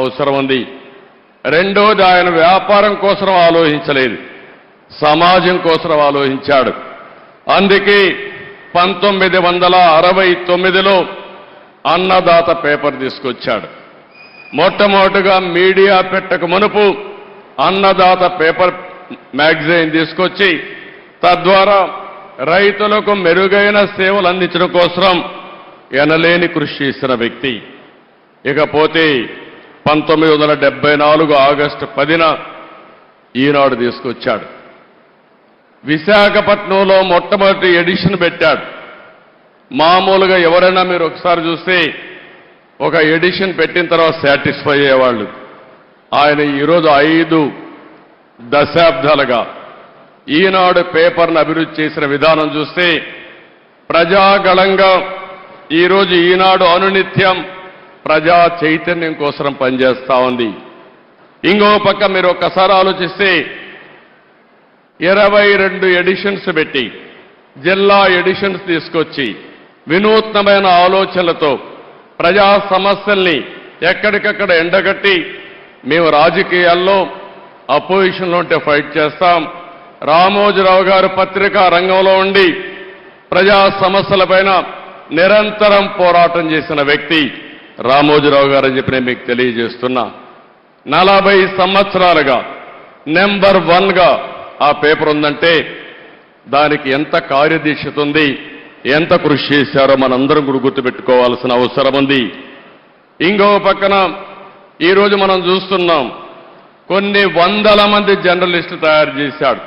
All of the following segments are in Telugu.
అవసరం ఉంది. రెండోది, ఆయన వ్యాపారం కోసం ఆలోచించలేదు, సమాజం కోసం ఆలోచించాడు. అందుకే 1969లో అన్నదాత పేపర్ తీసుకొచ్చాడు. మొట్టమొదటిగా మీడియా పెట్టక మునుపు అన్నదాత పేపర్ మ్యాగజైన్ తీసుకొచ్చి తద్వారా రైతులకు మెరుగైన సేవలు అందించడం కోసం ఎనలేని కృషి చేసిన వ్యక్తి. ఇకపోతే 1974 ఆగస్టు 10న ఈనాడు తీసుకొచ్చాడు. విశాఖపట్నంలో మొట్టమొదటి ఎడిషన్ పెట్టాడు. మామూలుగా ఎవరైనా మీరు ఒకసారి చూస్తే ఒక ఎడిషన్ పెట్టిన తర్వాత సాటిస్ఫై అయ్యేవాళ్ళు. ఆయన ఈరోజు 5 దశాబ్దాలుగా ఈనాడు పేపర్ను అభివృద్ధి చేసిన విధానం చూస్తే ప్రజాగళంగా ఈరోజు ఈనాడు అనునిత్యం ప్రజా చైతన్యం కోసం పనిచేస్తా ఉంది. ఇంకో పక్క మీరు ఒక్కసారి ఆలోచిస్తే 22 ఎడిషన్స్ పెట్టి జిల్లా ఎడిషన్స్ తీసుకొచ్చి వినూత్నమైన ఆలోచనలతో ప్రజా సమస్యల్ని ఎక్కడికక్కడ ఎండగట్టి మేము రాజకీయాల్లో అపోజిషన్లో ఉంటే ఫైట్ చేస్తాం. రామోజీరావు గారు పత్రికా రంగంలో ఉండి ప్రజా సమస్యలపైన నిరంతరం పోరాటం చేసిన వ్యక్తి రామోజీరావు గారు అని చెప్పి నేను మీకు తెలియజేస్తున్నా. 40 సంవత్సరాలుగా నెంబర్ 1గా ఆ పేపర్ ఉందంటే దానికి ఎంత కార్యదీక్షత ఉంది, ఎంత కృషి చేశారో మనందరం కూడా గుర్తుపెట్టుకోవాల్సిన అవసరం ఉంది. ఇంకో పక్కన ఈరోజు మనం చూస్తున్నాం, కొన్ని వందల మంది జర్నలిస్టులు తయారు చేశాడు,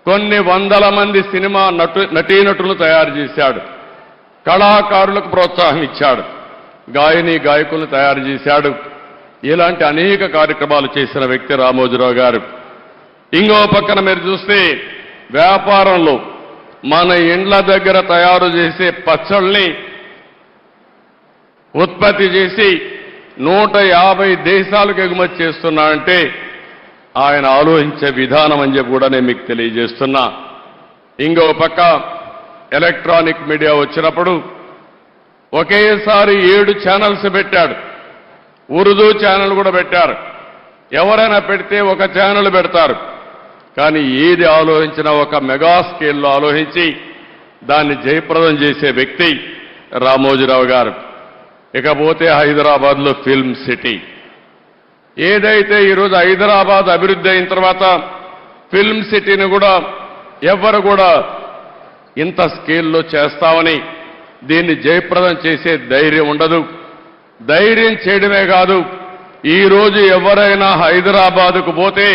కొన్ని వందల మంది సినిమా నటీనటులను తయారు చేశాడు, కళాకారులకు ప్రోత్సాహం ఇచ్చాడు, గాయని గాయకులను తయారు చేశాడు. ఇలాంటి అనేక కార్యక్రమాలు చేసిన వ్యక్తి రామోజీరావు గారు. ఇంకో పక్కన మీరు చూస్తే వ్యాపారంలో మన ఇండ్ల దగ్గర తయారు చేసే పచ్చళ్ళని ఉత్పత్తి చేసి 150 దేశాలకు ఎగుమతి చేస్తున్నా అంటే ఆయన ఆలోచించే విధానం అని చెప్పి కూడా నేను మీకు తెలియజేస్తున్నా. ఇంకో పక్క ఎలక్ట్రానిక్ మీడియా వచ్చినప్పుడు ఒకేసారి 7 ఛానల్స్ పెట్టాడు. ఉర్దూ ఛానల్ కూడా పెట్టారు. ఎవరైనా పెడితే ఒక ఛానల్ పెడతారు, కానీ ఏది ఆలోచించినా ఒక మెగా స్కేల్లో ఆలోచించి దాన్ని జయప్రదం చేసే వ్యక్తి రామోజీరావు గారు. ఇకపోతే హైదరాబాద్లో ఫిల్మ్ సిటీ ఏదైతే ఈరోజు హైదరాబాద్ అభివృద్ధి అయిన తర్వాత ఫిల్మ్ సిటీని కూడా ఎవరు కూడా ఇంత స్కేల్లో చేస్తామని దీన్ని జయప్రదం చేసే ధైర్యం ఉండదు. ధైర్యం చేయడమే కాదు, ఈరోజు ఎవరైనా హైదరాబాద్కు పోతే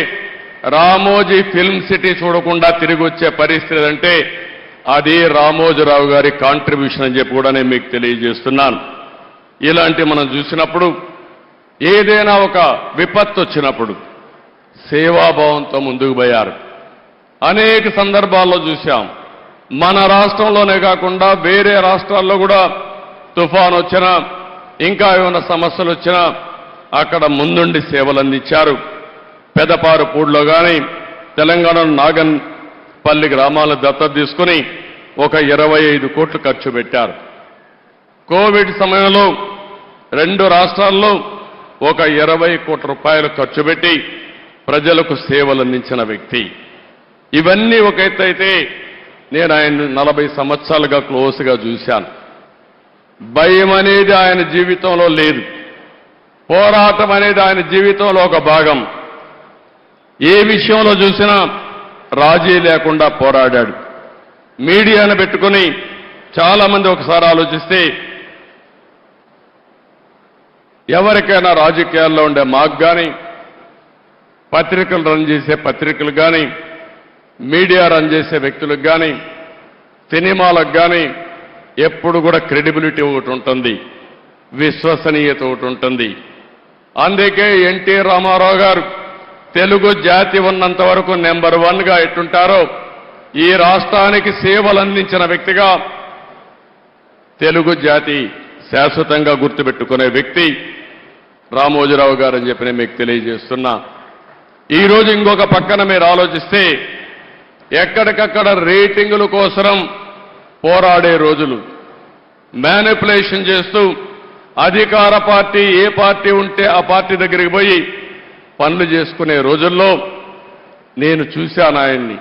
రామోజీ ఫిల్మ్ సిటీ చూడకుండా తిరిగి వచ్చే పరిస్థితి అంటే అది రామోజీరావు గారి కాంట్రిబ్యూషన్ అని చెప్పి కూడా నేను మీకు తెలియజేస్తున్నాను. ఇలాంటి మనం చూసినప్పుడు ఏదైనా ఒక విపత్తు వచ్చినప్పుడు సేవాభావంతో ముందుకు పోయారు. అనేక సందర్భాల్లో చూశాం. మన రాష్ట్రంలోనే కాకుండా వేరే రాష్ట్రాల్లో కూడా తుఫాన్ వచ్చినా ఇంకా ఏమైనా సమస్యలు వచ్చినా అక్కడ ముందుండి సేవలు అందించారు. పెదపారుపూడిలో కానీ తెలంగాణ నాగన్పల్లి గ్రామాలను దత్తత తీసుకుని ఒక 25 కోట్లు ఖర్చు పెట్టారు. కోవిడ్ సమయంలో 2 రాష్ట్రాల్లో ఒక 20 కోట్ల రూపాయలు ఖర్చు పెట్టి ప్రజలకు సేవలు అందించిన వ్యక్తి. ఇవన్నీ ఒక ఎత్తు అయితే నేను ఆయన 40 సంవత్సరాలుగా క్లోజ్గా చూశాను. భయం అనేది ఆయన జీవితంలో లేదు, పోరాటం అనేది ఆయన జీవితంలో ఒక భాగం. ఏ విషయంలో చూసినా రాజీ లేకుండా పోరాడాడు. మీడియాను పెట్టుకుని చాలా మంది ఒకసారి ఆలోచిస్తే ఎవరికైనా రాజకీయాల్లో ఉండే మాకు కానీ, పత్రికలు రన్ చేసే పత్రికలు కానీ, మీడియా రన్ చేసే వ్యక్తులకు కానీ, సినిమాలకు కానీ ఎప్పుడు కూడా క్రెడిబిలిటీ ఒకటి ఉంటుంది, విశ్వసనీయత ఒకటి ఉంటుంది. అందుకే ఎన్టీ రామారావు గారు తెలుగు జాతి ఉన్నంత వరకు నెంబర్ 1గా ఎట్టుంటారో ఈ రాష్ట్రానికి సేవలు అందించిన వ్యక్తిగా తెలుగు జాతి శాశ్వతంగా గుర్తుపెట్టుకునే వ్యక్తి రామోజీరావు గారు అని చెప్పి నేను మీకు తెలియజేస్తున్నా. ఈరోజు ఇంకొక పక్కన మీరు ఆలోచిస్తే ఎక్కడికక్కడ రేటింగుల కోసం పోరాడే రోజులు, మ్యానిపులేషన్ చేస్తూ అధికార పార్టీ ఏ పార్టీ ఉంటే ఆ పార్టీ దగ్గరికి పోయి పనులు చేసుకునే రోజుల్లో నేను చూశాను ఆయన్ని.